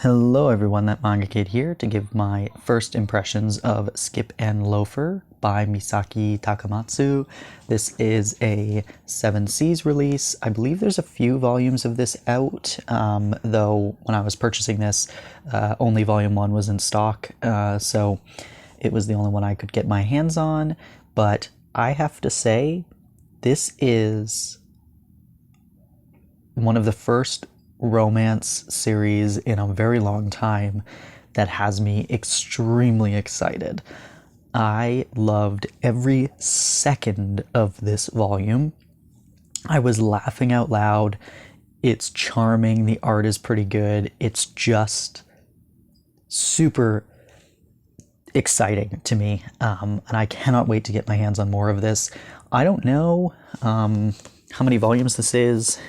Hello everyone, that Manga Kid here to give my first impressions of Skip and Loafer by Misaki Takamatsu. This is a 7 Seas release. I believe there's a few volumes of this out, though when I was purchasing this, only volume 1 was in stock, so it was the only one I could get my hands on. But I have to say, this is one of the first romance series in a very long time that has me extremely excited. I loved every second of this volume. I was laughing out loud. It's charming. The art is pretty good. It's just super exciting to me. And I cannot wait to get my hands on more of this. I don't know how many volumes this is,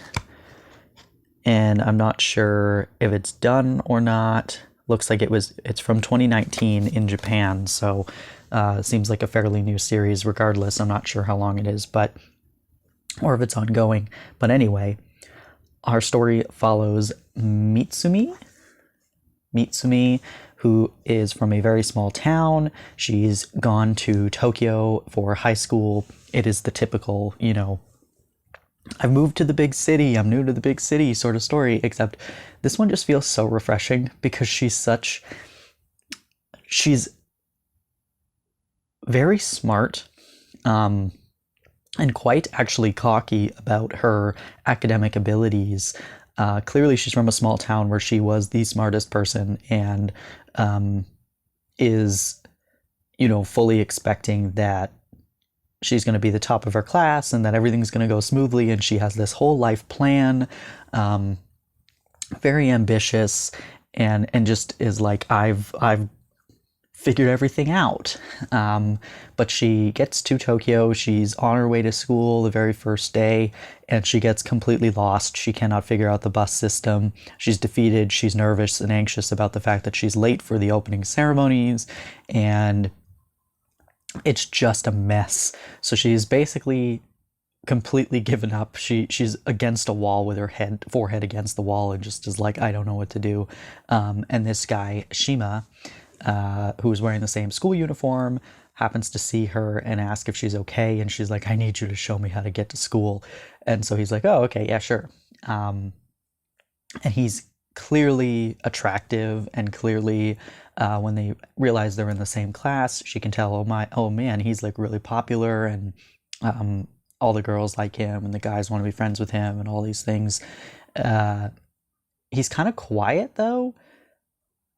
and I'm not sure if it's done or not. Looks like it's from 2019 in Japan, so it seems like a fairly new series regardless. I'm not sure how long it is, or if it's ongoing. But anyway, our story follows Mitsumi, who is from a very small town. She's gone to Tokyo for high school. It is the typical, I've moved to the big city, I'm new to the big city sort of story, except this one just feels so refreshing because she's very smart, and quite actually cocky about her academic abilities. Clearly she's from a small town where she was the smartest person and is, fully expecting that she's going to be the top of her class and that everything's going to go smoothly, and she has this whole life plan, very ambitious, and just is like, I've figured everything out. But she gets to Tokyo, she's on her way to school the very first day, and she gets completely lost. She cannot figure out the bus system. She's defeated, she's nervous and anxious about the fact that she's late for the opening ceremonies, and it's just a mess. So she's basically completely given up. She's against a wall with her forehead against the wall, and just is like, I don't know what to do. And this guy Shima, who is wearing the same school uniform, happens to see her and ask if she's okay, and she's like, I need you to show me how to get to school. And so he's like, oh, okay, yeah, sure. And he's clearly attractive, and clearly when they realize they're in the same class, she can tell, oh man, he's like really popular, and all the girls like him and the guys want to be friends with him and all these things. He's kind of quiet though,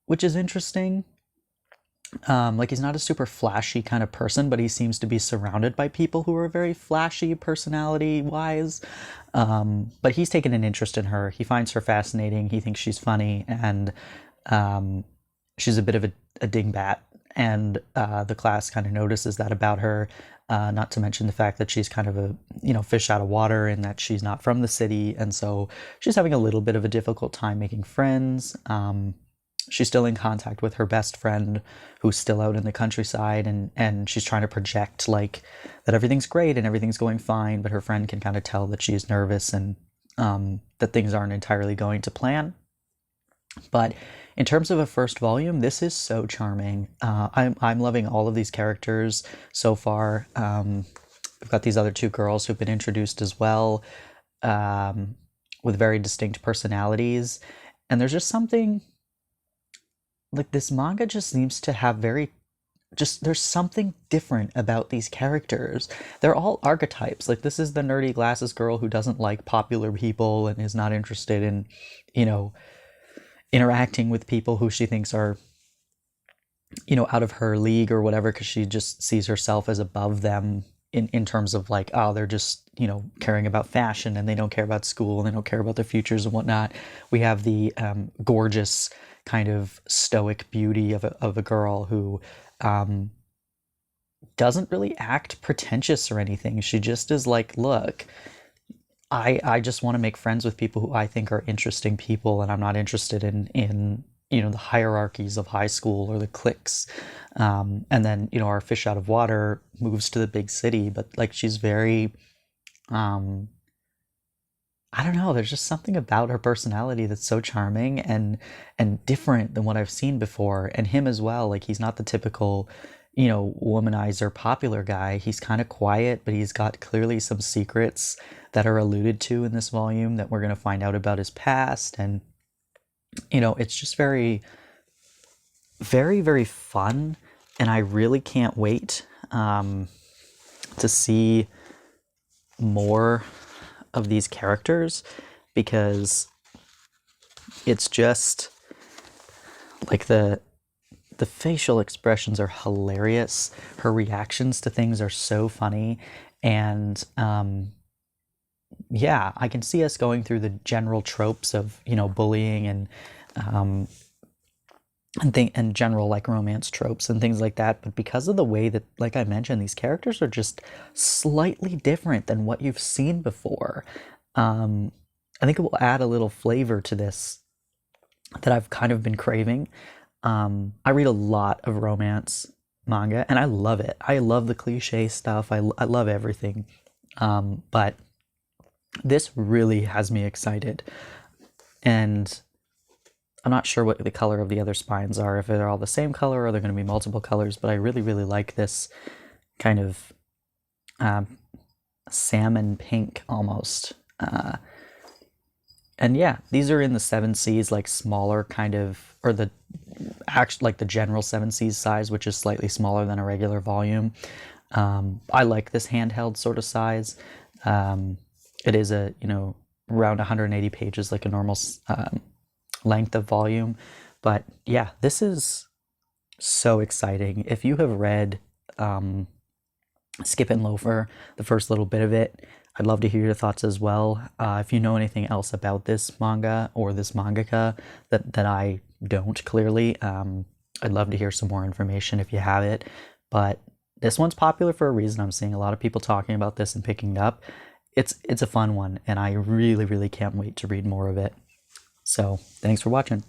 which is interesting. Like, he's not a super flashy kind of person, but he seems to be surrounded by people who are very flashy personality wise. But he's taken an interest in her. He finds her fascinating. He thinks she's funny, and she's a bit of a dingbat. And the class kind of notices that about her. Not to mention the fact that she's kind of a fish out of water, and that she's not from the city, and so she's having a little bit of a difficult time making friends. She's still in contact with her best friend, who's still out in the countryside, and she's trying to project like that everything's great and everything's going fine, but her friend can kind of tell that she's nervous, and that things aren't entirely going to plan. But in terms of a first volume, this is so charming. I'm loving all of these characters so far. We've got these other two girls who've been introduced as well, with very distinct personalities, and there's just something. Like, this manga just seems to have there's something different about these characters. They're all archetypes. Like, this is the nerdy glasses girl who doesn't like popular people and is not interested in, interacting with people who she thinks are, out of her league or whatever, because she just sees herself as above them in terms of like, oh, they're just, caring about fashion, and they don't care about school, and they don't care about their futures and whatnot. We have the gorgeous kind of stoic beauty of a girl who doesn't really act pretentious or anything. She just is like, look, I just want to make friends with people who I think are interesting people, and I'm not interested in the hierarchies of high school or the cliques. And then, our fish out of water moves to the big city, but like, she's very I don't know, there's just something about her personality that's so charming and different than what I've seen before. And him as well, like he's not the typical, womanizer popular guy. He's kind of quiet, but he's got clearly some secrets that are alluded to in this volume that we're going to find out about his past. And it's just very, very, very fun, and I really can't wait to see more of these characters, because it's just like the facial expressions are hilarious. Her reactions to things are so funny, and yeah, I can see us going through the general tropes of bullying um, and general like romance tropes and things like that. But because of the way that, like I mentioned, these characters are just slightly different than what you've seen before, um, I think it will add a little flavor to this that I've kind of been craving. I read a lot of romance manga and I love it. I love the cliche stuff. I love everything. But this really has me excited. And I'm not sure what the color of the other spines are, if they're all the same color or they're going to be multiple colors, but I really, really like this kind of salmon pink almost. And yeah, these are in the 7Cs, like smaller kind of, or the actually like the general 7Cs size, which is slightly smaller than a regular volume. I like this handheld sort of size. It is around 180 pages, like a normal length of volume. But yeah, this is so exciting. If you have read Skip and Loafer, the first little bit of it, I'd love to hear your thoughts as well. If you know anything else about this manga or this mangaka that I don't clearly, I'd love to hear some more information if you have it. But this one's popular for a reason. I'm seeing a lot of people talking about this and picking it up. It's a fun one, and I really, really can't wait to read more of it. So thanks for watching.